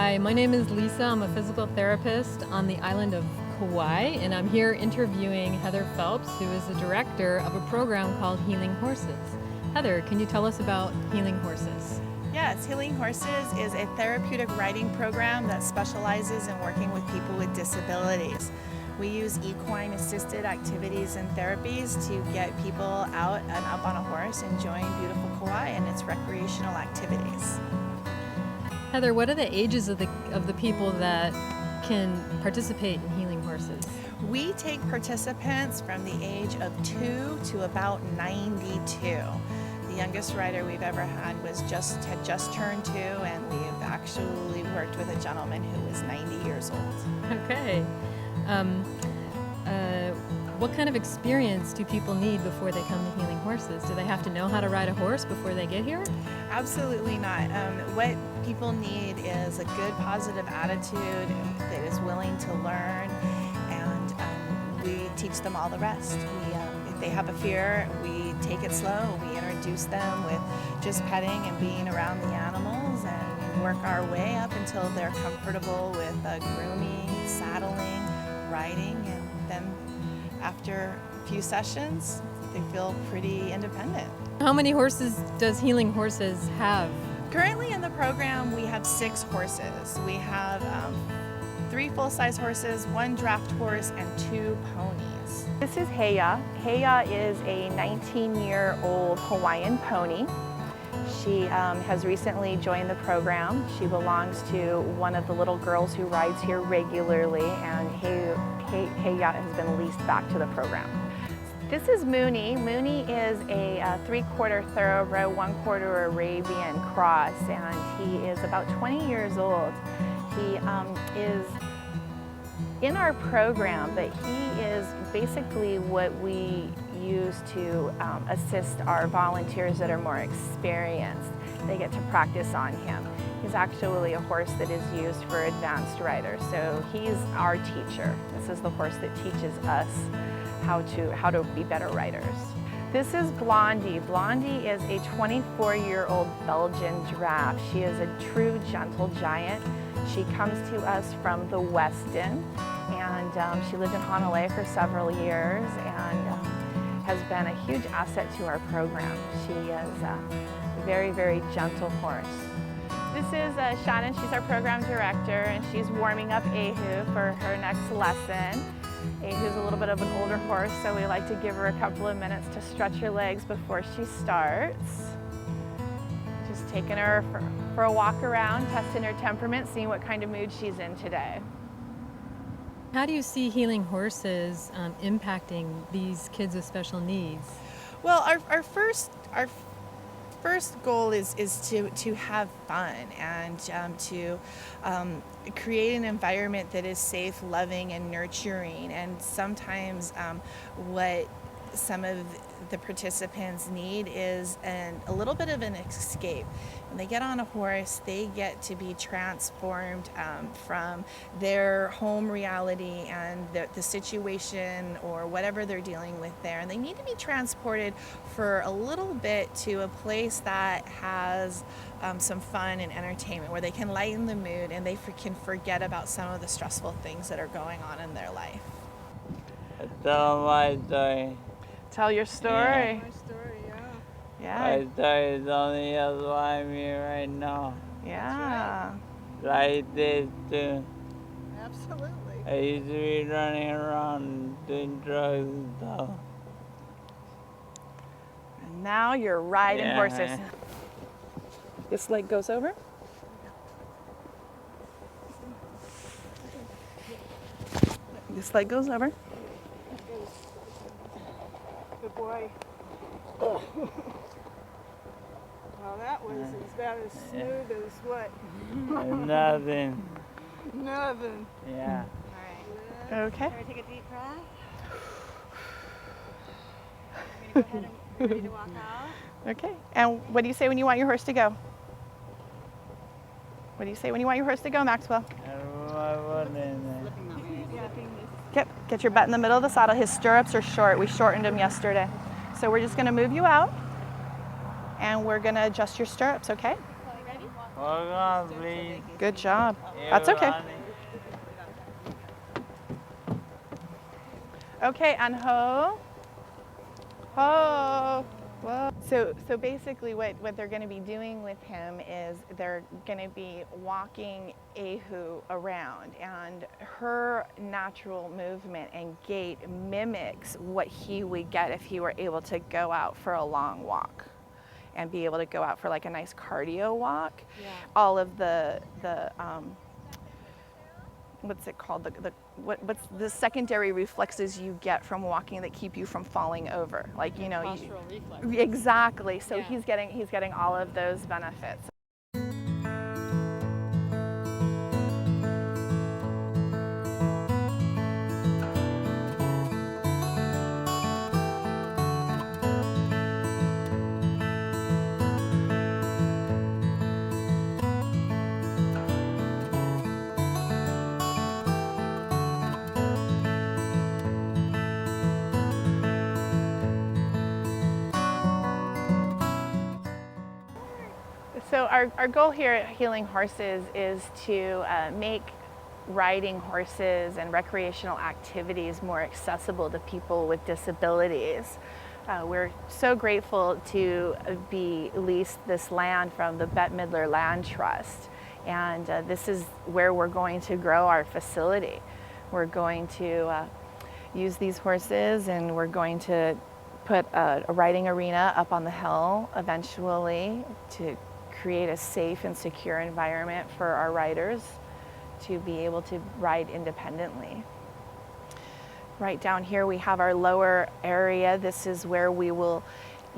Hi, my name is Lisa. I'm a physical therapist on the island of Kauai, and I'm here interviewing Heather Phelps, who is the director of a program called Healing Horses. Heather, can you tell us about Healing Horses? Yes, Healing Horses is a therapeutic riding program that specializes in working with people with disabilities. We use equine assisted activities and therapies to get people out and up on a horse enjoying beautiful Kauai and its recreational activities. Heather, what are the ages of the people that can participate in Healing Horses? We take participants from the age of 2 to about 92. The youngest rider we've ever had had just turned 2, and we've actually worked with a gentleman who was 90 years old. Okay. What kind of experience do people need before they come to Healing Horses? Do they have to know how to ride a horse before they get here? Absolutely not. What people need is a good, positive attitude that is willing to learn, and we teach them all the rest. If they have a fear, we take it slow. We introduce them with just petting and being around the animals, and work our way up until they're comfortable with grooming, saddling, riding, and then after a few sessions, they feel pretty independent. How many horses does Healing Horses have? Currently in the program, we have 6 horses. We have 3 full-size horses, 1 draft horse, and 2 ponies. This is Heya. Heya is a 19-year-old Hawaiian pony. She has recently joined the program. She belongs to one of the little girls who rides here regularly, and Heya has been leased back to the program. This is Mooney. Mooney is a 3/4 thoroughbred, 1/4 Arabian cross, and he is about 20 years old. He is in our program, but he is basically what we use to assist our volunteers that are more experienced. They get to practice on him. He's actually a horse that is used for advanced riders, so he's our teacher. This is the horse that teaches us how to be better riders. This is Blondie. Blondie is a 24-year-old Belgian draft. She is a true gentle giant. She comes to us from the Westin, and she lived in Honolulu for several years and has been a huge asset to our program. She is a very, very gentle horse. This is Shannon. She's our program director, and she's warming up Ahu for her next lesson. Ahu's a little bit of an older horse, so we like to give her a couple of minutes to stretch her legs before she starts. Just taking her for a walk around, testing her temperament, seeing what kind of mood she's in today. How do you see Healing Horses impacting these kids with special needs? Well, our first goal is to have fun and to create an environment that is safe, loving, and nurturing. And sometimes what some of the participants need is a little bit of an escape. When they get on a horse, they get to be transformed from their home reality and the situation or whatever they're dealing with there. And they need to be transported for a little bit to a place that has some fun and entertainment, where they can lighten the mood and they can forget about some of the stressful things that are going on in their life. Tell my story. Tell your story. My story, Yeah. My story is only that's why I'm here right now. Yeah. Like this too. Absolutely. I used to be running around doing drugs and stuff. And now you're riding Yeah. horses. This leg goes over. This leg goes over. Good boy. Well, that was about as smooth as what? Nothing. Nothing. Yeah. Okay. Can we take a deep breath? I'm going to go ahead and ready to walk out. Okay. And what do you say when you want your horse to go? What do you say when you want your horse to go, Maxwell? I wasn't in there. Get your butt in the middle of the saddle. His stirrups are short. We shortened them yesterday. So we're just going to move you out, and we're going to adjust your stirrups, okay? Ready? Hold on, please. Good job. That's okay. Okay, and ho. Ho. Whoa. So basically what they're going to be doing with him is they're going to be walking Ahu around, and her natural movement and gait mimics what he would get if he were able to go out for a long walk and be able to go out for like a nice cardio walk. Yeah. All of the what's it called? What's the secondary reflexes you get from walking that keep you from falling over? Like, you know, Postural reflex. exactly. So Yeah. he's getting all of those benefits. So our goal here at Healing Horses is to make riding horses and recreational activities more accessible to people with disabilities. We're so grateful to be leased this land from the Bette Midler Land Trust, and this is where we're going to grow our facility. We're going to use these horses, and we're going to put a riding arena up on the hill eventually to create a safe and secure environment for our riders to be able to ride independently. Right down here we have our lower area. This is where we will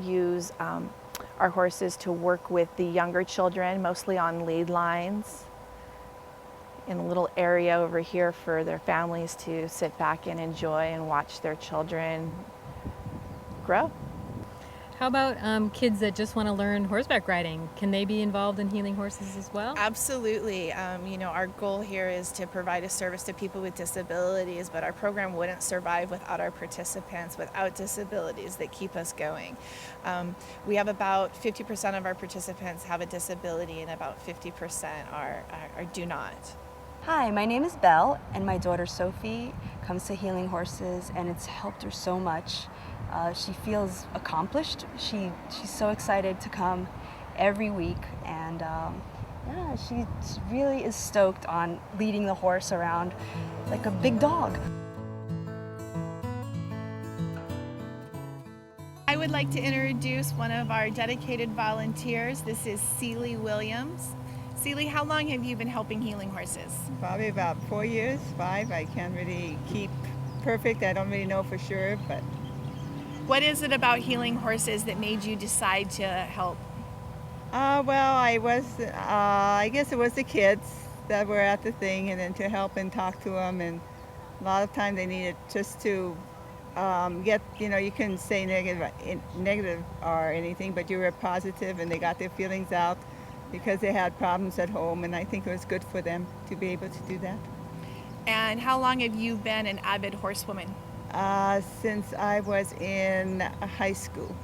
use our horses to work with the younger children, mostly on lead lines, in a little area over here for their families to sit back and enjoy and watch their children grow. How about kids that just want to learn horseback riding? Can they be involved in Healing Horses as well? Absolutely. You know, our goal here is to provide a service to people with disabilities, but our program wouldn't survive without our participants, without disabilities that keep us going. We have about 50% of our participants have a disability, and about 50% are do not. Hi, my name is Belle, and my daughter Sophie comes to Healing Horses, and it's helped her so much. She feels accomplished. She's so excited to come every week, and yeah, she really is stoked on leading the horse around like a big dog. I would like to introduce one of our dedicated volunteers. This is Celie Williams. Celie, how long have you been helping Healing Horses? Probably about 4 years, 5. I can't really keep perfect. I don't really know for sure, but What is it about Healing Horses that made you decide to help? well, I guess it was the kids that were at the thing, and then to help and talk to them, and a lot of time they needed just to get, you know, you couldn't say negative or anything, but you were positive, and they got their feelings out because they had problems at home, and I think it was good for them to be able to do that. And how long have you been an avid horsewoman? Since I was in high school,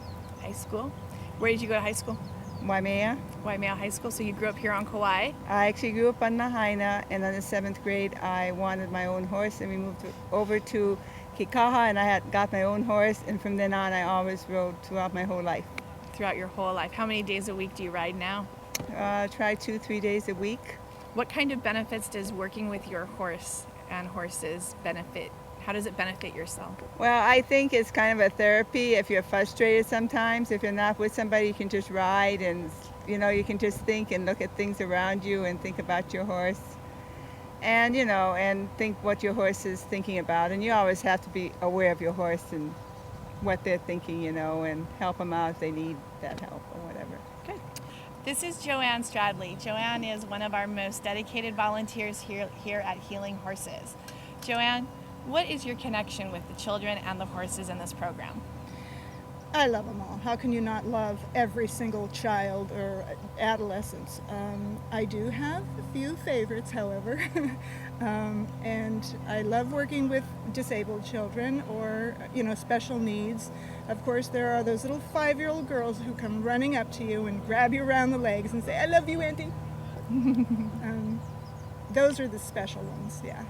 High school? Where did you go to high school? Waimea. Waimea High School. So you grew up here on Kauai. I actually grew up on Lahaina, and in the 7th grade, I wanted my own horse, and we moved over to Kikaha, and I had got my own horse, and from then on, I always rode throughout my whole life. Throughout your whole life. How many days a week do you ride now? Try 2-3 days a week. What kind of benefits does working with your horse and horses benefit? How does it benefit yourself? Well, I think it's kind of a therapy. If you're frustrated sometimes, if you're not with somebody, you can just ride, and you know, you can just think and look at things around you and think about your horse, and you know, and think what your horse is thinking about. And you always have to be aware of your horse and what they're thinking, you know, and help them out if they need that help or whatever. Good. This is Joanne Stradley. Joanne is one of our most dedicated volunteers here at Healing Horses. Joanne, what is your connection with the children and the horses in this program? I love them all. How can you not love every single child or adolescent? I do have a few favorites, however, and I love working with disabled children or, you know, special needs. Of course, there are those little 5-year-old girls who come running up to you and grab you around the legs and say, "I love you, Auntie." Those are the special ones, yeah.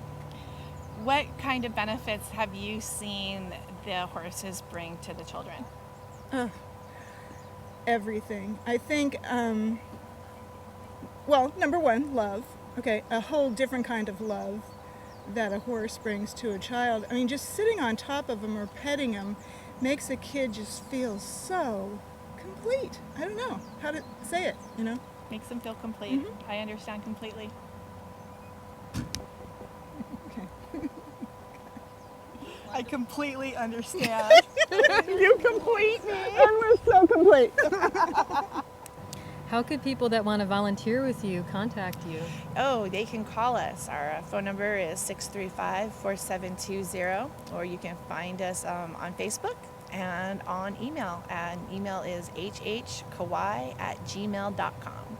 What kind of benefits have you seen the horses bring to the children? Everything. I think, well, number one, love. Okay, a whole different kind of love that a horse brings to a child. I mean, just sitting on top of them or petting them makes a kid just feel so complete. I don't know how to say it, you know? Makes them feel complete. I understand completely. I completely understand. You complete me! And we're so complete. How could people that want to volunteer with you contact you? Oh, they can call us. Our phone number is 635-4720, or you can find us on Facebook and on email. And email is hhkauai@gmail.com.